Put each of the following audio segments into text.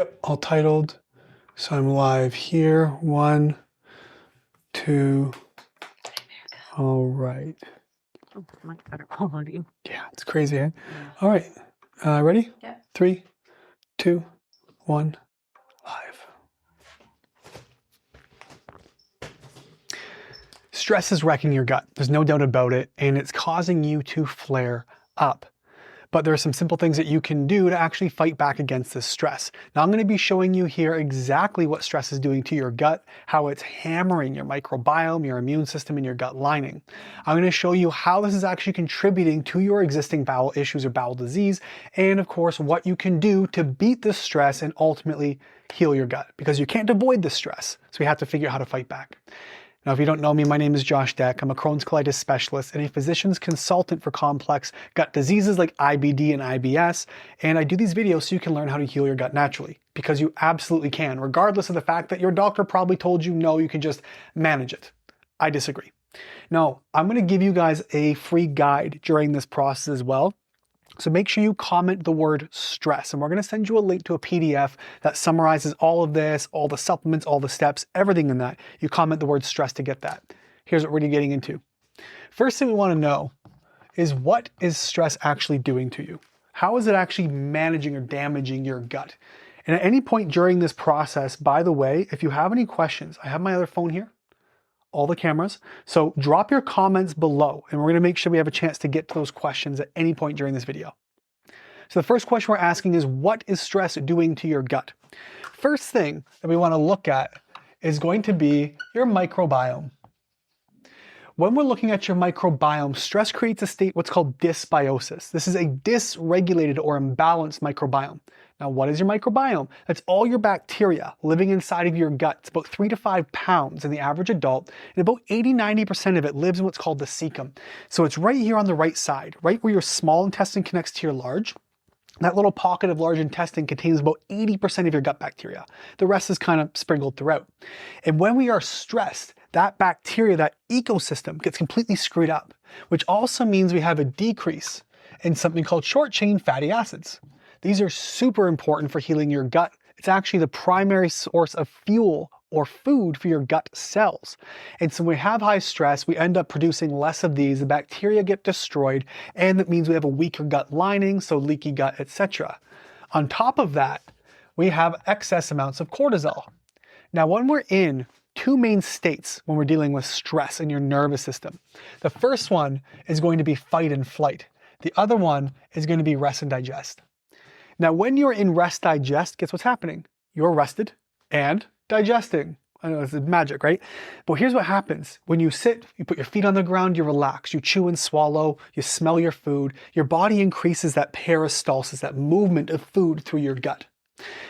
Yep, all titled. So I'm live here. 1, 2. All right. Oh, much better quality. Yeah, it's crazy, eh? All right. Ready? Yeah. 3, 2, 1. Live. Stress is wrecking your gut. There's no doubt about it, and it's causing you to flare up. But there are some simple things that you can do to actually fight back against this stress. Now I'm going to be showing you here exactly what stress is doing to your gut, how it's hammering your microbiome, your immune system, and your gut lining. I'm going to show you how this is actually contributing to your existing bowel issues or bowel disease, and of course what you can do to beat this stress and ultimately heal your gut, because you can't avoid this stress, so we have to figure out how to fight back. Now, if you don't know me, my name is Josh Deck. I'm a Crohn's colitis specialist and a physician's consultant for complex gut diseases like IBD and IBS. And I do these videos so you can learn how to heal your gut naturally, because you absolutely can, regardless of the fact that your doctor probably told you, no, you can just manage it. I disagree. Now, I'm going to give you guys a free guide during this process as well. So make sure you comment the word stress, and we're going to send you a link to a PDF that summarizes all of this, all the supplements, all the steps, everything in that. You comment the word stress to get that. Here's what we're really getting into. First thing we want to know is, what is stress actually doing to you? How is it actually managing or damaging your gut? And at any point during this process, by the way, if you have any questions, I have my other phone here, all the cameras. So drop your comments below, and we're going to make sure we have a chance to get to those questions at any point during this video. So the first question we're asking is, what is stress doing to your gut? First thing that we want to look at is going to be your microbiome. When we're looking at your microbiome, stress creates a state what's called dysbiosis. This is a dysregulated or imbalanced microbiome. Now, what is your microbiome? That's all your bacteria living inside of your gut. It's about 3 to 5 pounds in the average adult, and about 80–90% of it lives in what's called the cecum. So it's right here on the right side, right where your small intestine connects to your large. That little pocket of large intestine contains about 80% of your gut bacteria. The rest is kind of sprinkled throughout. And when we are stressed, that bacteria, that ecosystem gets completely screwed up, which also means we have a decrease in something called short-chain fatty acids. These are super important for healing your gut. It's actually the primary source of fuel or food for your gut cells. And so when we have high stress, we end up producing less of these, the bacteria get destroyed, and that means we have a weaker gut lining, so leaky gut, etc. On top of that, we have excess amounts of cortisol. Now, when we're in two main states when we're dealing with stress in your nervous system, the first one is going to be fight and flight. The other one is going to be rest and digest. Now, when you're in rest digest, guess what's happening? You're rested and digesting. I know, it's magic, right? But here's what happens. When you sit, you put your feet on the ground, you relax, you chew and swallow, you smell your food, your body increases that peristalsis, that movement of food through your gut.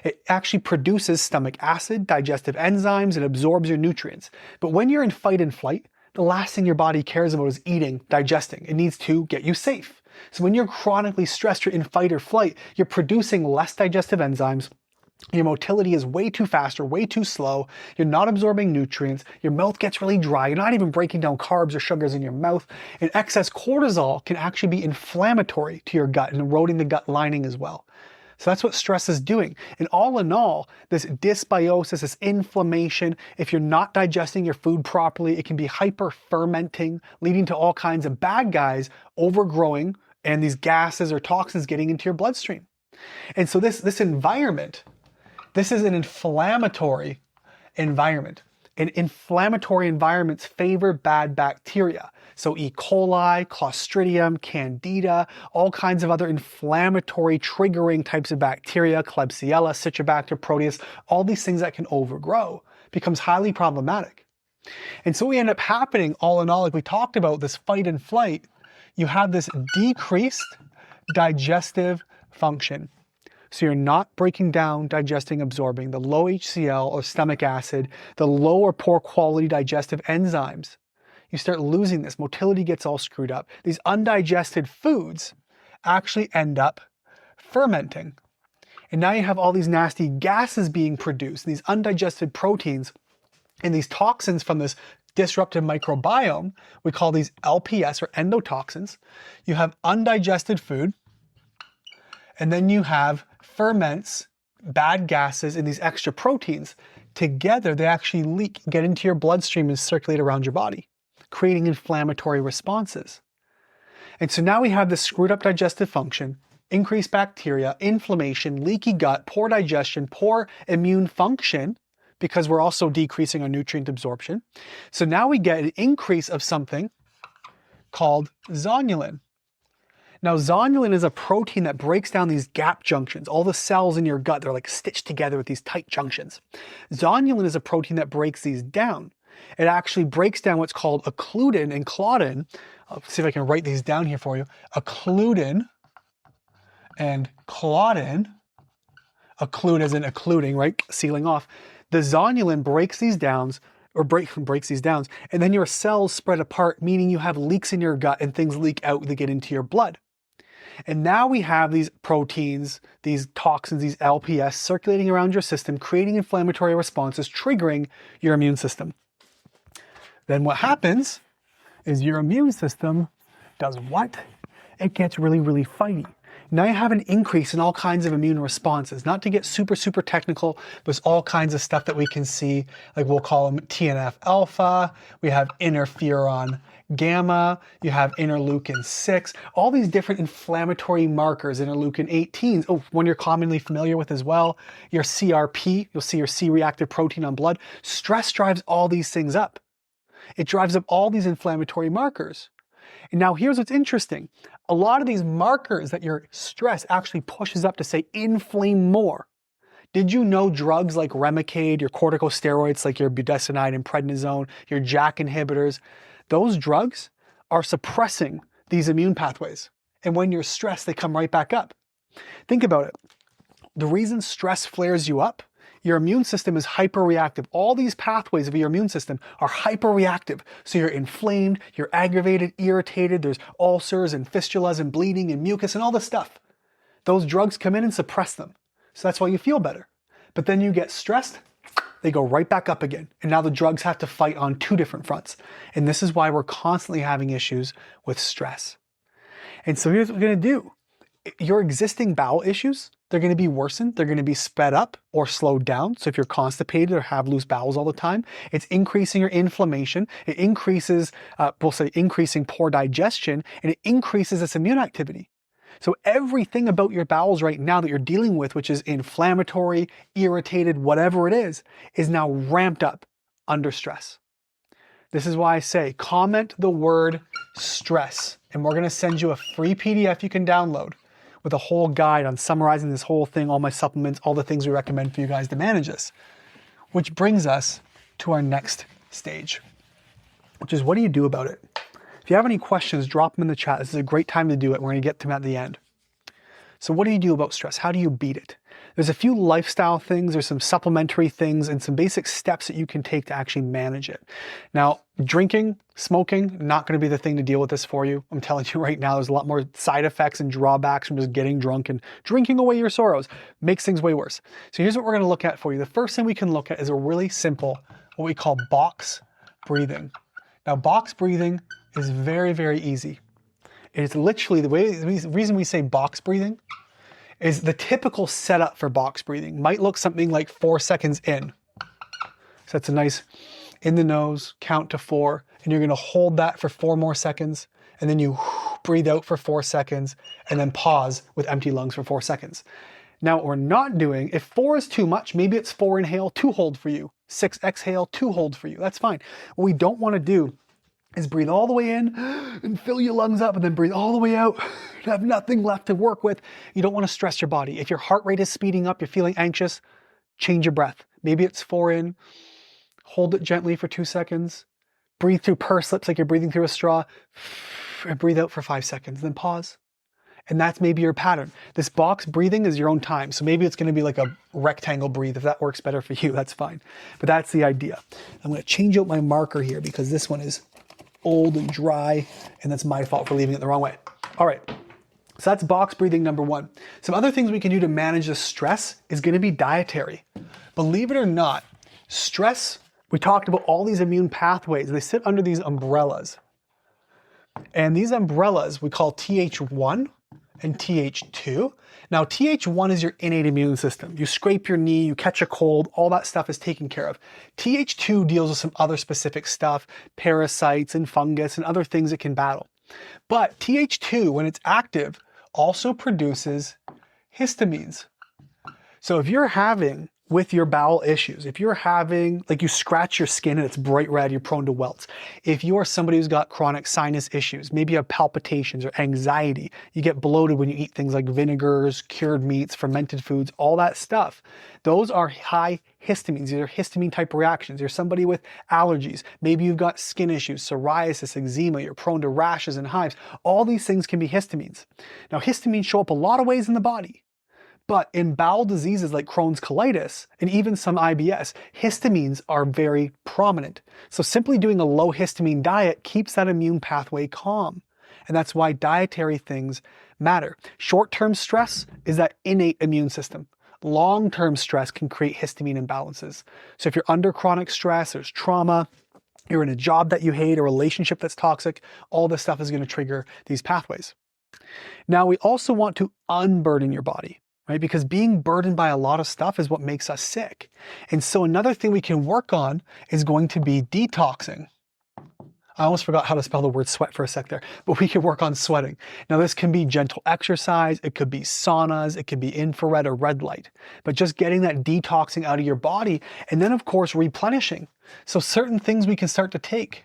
It actually produces stomach acid, digestive enzymes, and absorbs your nutrients. But when you're in fight and flight, the last thing your body cares about is eating, digesting. It needs to get you safe. So when you're chronically stressed, you're in fight or flight, you're producing less digestive enzymes. Your motility is way too fast or way too slow. You're not absorbing nutrients. Your mouth gets really dry. You're not even breaking down carbs or sugars in your mouth. And excess cortisol can actually be inflammatory to your gut and eroding the gut lining as well. So that's what stress is doing. And all in all, this dysbiosis, this inflammation, if you're not digesting your food properly, it can be hyper-fermenting, leading to all kinds of bad guys overgrowing and these gases or toxins getting into your bloodstream. And so this environment, this is an inflammatory environment. And inflammatory environments favor bad bacteria. So E. coli, Clostridium, Candida, all kinds of other inflammatory triggering types of bacteria, Klebsiella, Citrobacter, Proteus, all these things that can overgrow becomes highly problematic. And so we end up happening, all in all, like we talked about, this fight and flight, you have this decreased digestive function. So you're not breaking down, digesting, absorbing the low HCl or stomach acid, the low or poor quality digestive enzymes. You start losing this. Motility gets all screwed up. These undigested foods actually end up fermenting. And now you have all these nasty gases being produced, these undigested proteins, and these toxins from this disrupted microbiome. We call these LPS or endotoxins. You have undigested food, and then you have ferments bad gases and these extra proteins, together they actually leak, get into your bloodstream and circulate around your body, creating inflammatory responses. And so now we have this screwed up digestive function, increased bacteria, inflammation, leaky gut, poor digestion, poor immune function, because we're also decreasing our nutrient absorption. So now we get an increase of something called zonulin. Now, zonulin is a protein that breaks down these gap junctions. All the cells in your gut, they're like stitched together with these tight junctions. Zonulin is a protein that breaks these down. It actually breaks down what's called occludin and claudin. I'll see if I can write these down here for you. Occludin and claudin. Occlude as in occluding, right? Sealing off. The zonulin breaks these down, breaks these down, and then your cells spread apart, meaning you have leaks in your gut and things leak out that get into your blood. And now we have these proteins, these toxins, these LPS circulating around your system, creating inflammatory responses, triggering your immune system. Then what happens is your immune system does what? It gets really, really fighty. Now you have an increase in all kinds of immune responses. Not to get super, super technical, but there's all kinds of stuff that we can see, like we'll call them TNF alpha, we have interferon gamma, you have interleukin 6, all these different inflammatory markers, interleukin 18, one you're commonly familiar with as well, your CRP, you'll see your C-reactive protein on blood. Stress drives all these things up. It drives up all these inflammatory markers. And now here's what's interesting. A lot of these markers that your stress actually pushes up to say inflame more. Did you know drugs like Remicade, your corticosteroids like your budesonide and prednisone, your JAK inhibitors, those drugs are suppressing these immune pathways. And when you're stressed, they come right back up. Think about it. The reason stress flares you up, your immune system is hyperreactive. All these pathways of your immune system are hyperreactive. So you're inflamed, you're aggravated, irritated, there's ulcers and fistulas and bleeding and mucus and all this stuff. Those drugs come in and suppress them. So that's why you feel better. But then you get stressed, they go right back up again. And now the drugs have to fight on two different fronts. And this is why we're constantly having issues with stress. And so here's what we're going to do. Your existing bowel issues, they're going to be worsened. They're going to be sped up or slowed down. So if you're constipated or have loose bowels all the time, it's increasing your inflammation. It increases, we'll say increasing poor digestion, and it increases this immune activity. So everything about your bowels right now that you're dealing with, which is inflammatory, irritated, whatever it is now ramped up under stress. This is why I say comment the word stress, and we're going to send you a free PDF you can download with a whole guide on summarizing this whole thing, all my supplements, all the things we recommend for you guys to manage this. Which brings us to our next stage, which is what do you do about it? If you have any questions, drop them in the chat. This is a great time to do it. We're going to get to them at the end. So what do you do about stress? How do you beat it? There's a few lifestyle things, there's some supplementary things, and some basic steps that you can take to actually manage it. Now, drinking, smoking, not going to be the thing to deal with this for you. I'm telling you right now, there's a lot more side effects and drawbacks from just getting drunk and drinking away your sorrows. Makes things way worse. So here's what we're going to look at for you. The first thing we can look at is a really simple, what we call box breathing. Now, box breathing is very, very easy. It's literally the reason we say box breathing is the typical setup for box breathing might look something like 4 seconds in. So that's a nice in the nose, count to 4, and you're going to hold that for 4 more seconds, and then you breathe out for 4 seconds, and then pause with empty lungs for 4 seconds. Now what we're not doing, if 4 is too much, maybe it's 4 inhale, 2 hold for you, 6 exhale, 2 hold for you. That's fine. What we don't want to do is breathe all the way in and fill your lungs up and then breathe all the way out and have nothing left to work with. You don't want to stress your body. If your heart rate is speeding up, you're feeling anxious, change your breath. Maybe it's 4 in, hold it gently for 2 seconds, breathe through pursed lips like you're breathing through a straw, and breathe out for 5 seconds, then pause. And that's maybe your pattern. This box breathing is your own time. So maybe it's going to be like a rectangle breathe. If that works better for you, that's fine. But that's the idea. I'm going to change out my marker here because this one is old and dry, and that's my fault for leaving it the wrong way. All right, so that's box breathing number 1. Some other things we can do to manage the stress is going to be dietary. Believe it or not, stress, we talked about all these immune pathways. They sit under these umbrellas. And these umbrellas we call Th1 and Th2. Now, Th1 is your innate immune system. You scrape your knee, you catch a cold, all that stuff is taken care of. Th2 deals with some other specific stuff, parasites and fungus and other things it can battle. But Th2, when it's active, also produces histamines. So if you're having, with your bowel issues, if you're having, like you scratch your skin and it's bright red, you're prone to welts. If you are somebody who's got chronic sinus issues, maybe you have palpitations or anxiety, you get bloated when you eat things like vinegars, cured meats, fermented foods, all that stuff. Those are high histamines. These are histamine type reactions. You're somebody with allergies. Maybe you've got skin issues, psoriasis, eczema, you're prone to rashes and hives. All these things can be histamines. Now, histamines show up a lot of ways in the body. But in bowel diseases like Crohn's colitis and even some IBS, histamines are very prominent. So simply doing a low histamine diet keeps that immune pathway calm. And that's why dietary things matter. Short-term stress is that innate immune system. Long-term stress can create histamine imbalances. So if you're under chronic stress, there's trauma, you're in a job that you hate, a relationship that's toxic, all this stuff is going to trigger these pathways. Now, we also want to unburden your body. Right? Because being burdened by a lot of stuff is what makes us sick. And so another thing we can work on is going to be detoxing. I almost forgot how to spell the word sweat for a sec there, but we can work on sweating. Now this can be gentle exercise, it could be saunas, it could be infrared or red light, but just getting that detoxing out of your body and then of course replenishing. So certain things we can start to take,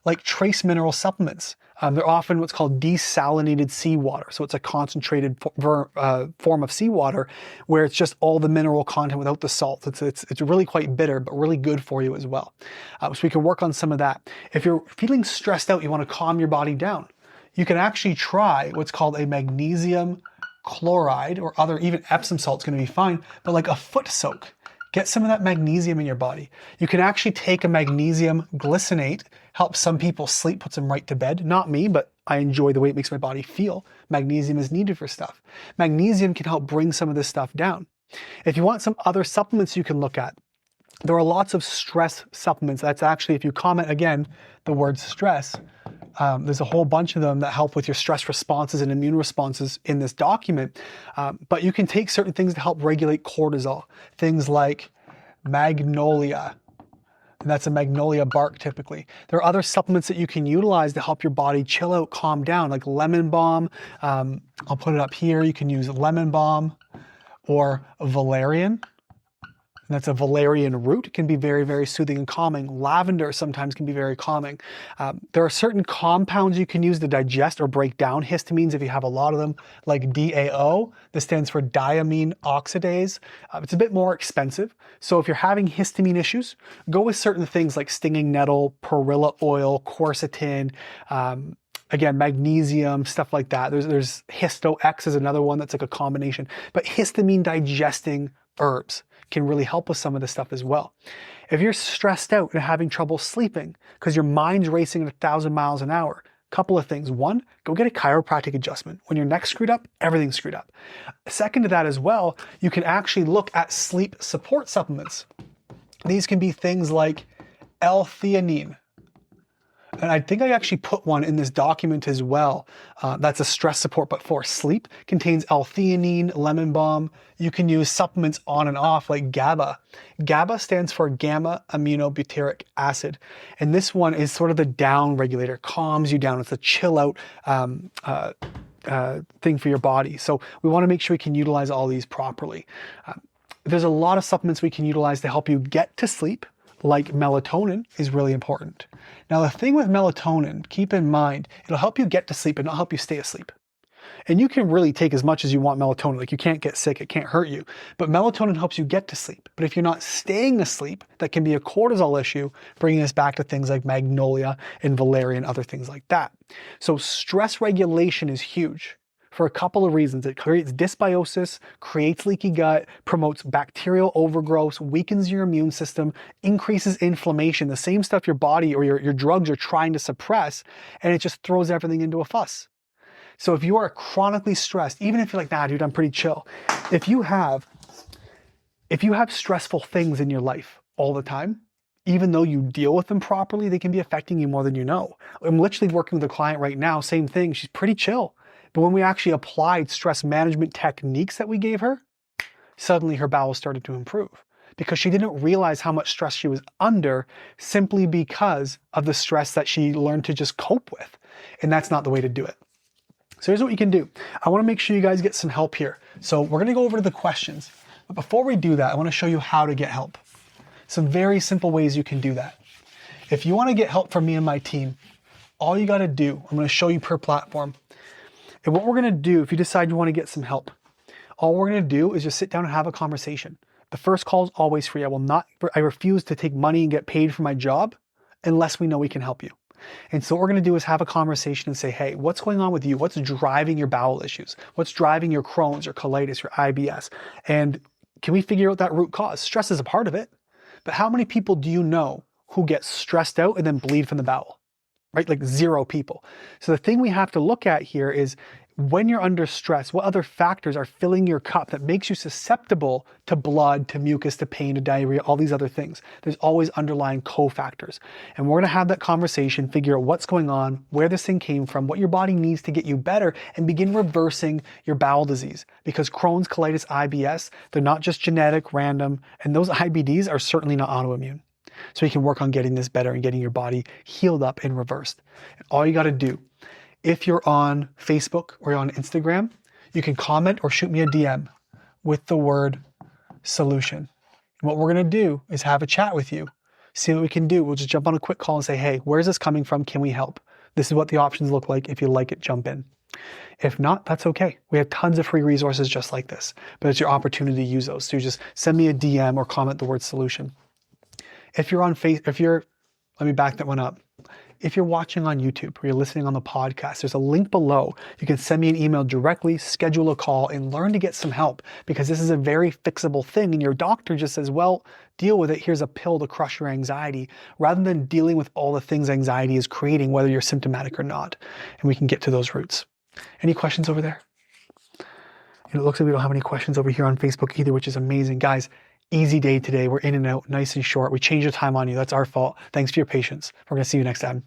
like trace mineral supplements. They're often what's called desalinated seawater. So it's a concentrated form of seawater where it's just all the mineral content without the salt. It's really quite bitter, but really good for you as well. So we can work on some of that. If you're feeling stressed out, you want to calm your body down, you can actually try what's called a magnesium chloride or other, even Epsom salt's going to be fine, but like a foot soak. Get some of that magnesium in your body. You can actually take a magnesium glycinate, helps some people sleep, puts them right to bed. Not me, but I enjoy the way it makes my body feel. Magnesium is needed for stuff. Magnesium can help bring some of this stuff down. If you want some other supplements you can look at, there are lots of stress supplements. That's actually, if you comment again, the word stress, there's a whole bunch of them that help with your stress responses and immune responses in this document. But you can take certain things to help regulate cortisol. Things like magnolia. And that's a magnolia bark typically. There are other supplements that you can utilize to help your body chill out, calm down, like lemon balm. I'll put it up here. You can use lemon balm or valerian. And that's a valerian root. It can be very, very soothing and calming. Lavender sometimes can be very calming. There are certain compounds you can use to digest or break down histamines if you have a lot of them, like DAO. This stands for diamine oxidase. It's a bit more expensive. So if you're having histamine issues, go with certain things like stinging nettle, perilla oil, quercetin, again, magnesium, stuff like that. There's Histo-X is another one that's like a combination. But histamine digesting herbs can really help with some of this stuff as well. If you're stressed out and having trouble sleeping because your mind's racing at 1,000 miles an hour, couple of things. One, go get a chiropractic adjustment. When your neck's screwed up, everything's screwed up. Second to that as well, you can actually look at sleep support supplements. These can be things like L-theanine. And I think I actually put one in this document as well. That's a stress support, but for sleep. Contains L-theanine, lemon balm. You can use supplements on and off like GABA. GABA stands for gamma aminobutyric acid. And this one is sort of the down regulator, calms you down. It's a chill out thing for your body. So we want to make sure we can utilize all these properly. There's a lot of supplements we can utilize to help you get to sleep, like melatonin is really important. Now the thing with melatonin, keep in mind, it'll help you get to sleep and not help you stay asleep. And you can really take as much as you want melatonin, like you can't get sick, it can't hurt you, but melatonin helps you get to sleep. But if you're not staying asleep, that can be a cortisol issue, bringing us back to things like magnolia and valerian, other things like that. So stress regulation is huge. For a couple of reasons. It creates dysbiosis, creates leaky gut, promotes bacterial overgrowth, weakens your immune system, increases inflammation, the same stuff your body or your drugs are trying to suppress, and it just throws everything into a fuss. So if you are chronically stressed, even if you're like, nah, dude, I'm pretty chill. If you have stressful things in your life all the time, even though you deal with them properly, they can be affecting you more than you know. I'm literally working with a client right now, same thing, she's pretty chill. But when we actually applied stress management techniques that we gave her, suddenly her bowels started to improve because she didn't realize how much stress she was under simply because of the stress that she learned to just cope with. And that's not the way to do it. So here's what you can do. I want to make sure you guys get some help here. So we're going to go over to the questions. But before we do that, I want to show you how to get help. Some very simple ways you can do that. If you want to get help from me and my team, all you got to do, I'm going to show you per platform. And what we're going to do, if you decide you want to get some help, all we're going to do is just sit down and have a conversation. The first call is always free. I refuse to take money and get paid for my job unless we know we can help you. And so what we're going to do is have a conversation and say, hey, what's going on with you? What's driving your bowel issues? What's driving your Crohn's, your colitis, your IBS? And can we figure out that root cause? Stress is a part of it. But how many people do you know who get stressed out and then bleed from the bowel? Right? Like 0 people. So the thing we have to look at here is when you're under stress, what other factors are filling your cup that makes you susceptible to blood, to mucus, to pain, to diarrhea, all these other things. There's always underlying cofactors. And we're going to have that conversation, figure out what's going on, where this thing came from, what your body needs to get you better, and begin reversing your bowel disease. Because Crohn's, colitis, IBS, they're not just genetic, random, and those IBDs are certainly not autoimmune. So you can work on getting this better and getting your body healed up and reversed. And all you got to do, if you're on Facebook or you're on Instagram, you can comment or shoot me a DM with the word solution. And what we're going to do is have a chat with you, see what we can do. We'll just jump on a quick call and say, hey, where's this coming from? Can we help? This is what the options look like. If you like it, jump in. If not, that's okay. We have tons of free resources just like this, but it's your opportunity to use those. So you just send me a DM or comment the word solution. If you're on Facebook, let me back that one up. If you're watching on YouTube or you're listening on the podcast, there's a link below. You can send me an email directly, schedule a call, and learn to get some help because this is a very fixable thing. And your doctor just says, well, deal with it. Here's a pill to crush your anxiety rather than dealing with all the things anxiety is creating, whether you're symptomatic or not. And we can get to those roots. Any questions over there? And it looks like we don't have any questions over here on Facebook either, which is amazing. Guys, easy day today. We're in and out, nice and short. We changed the time on you. That's our fault. Thanks for your patience. We're going to see you next time.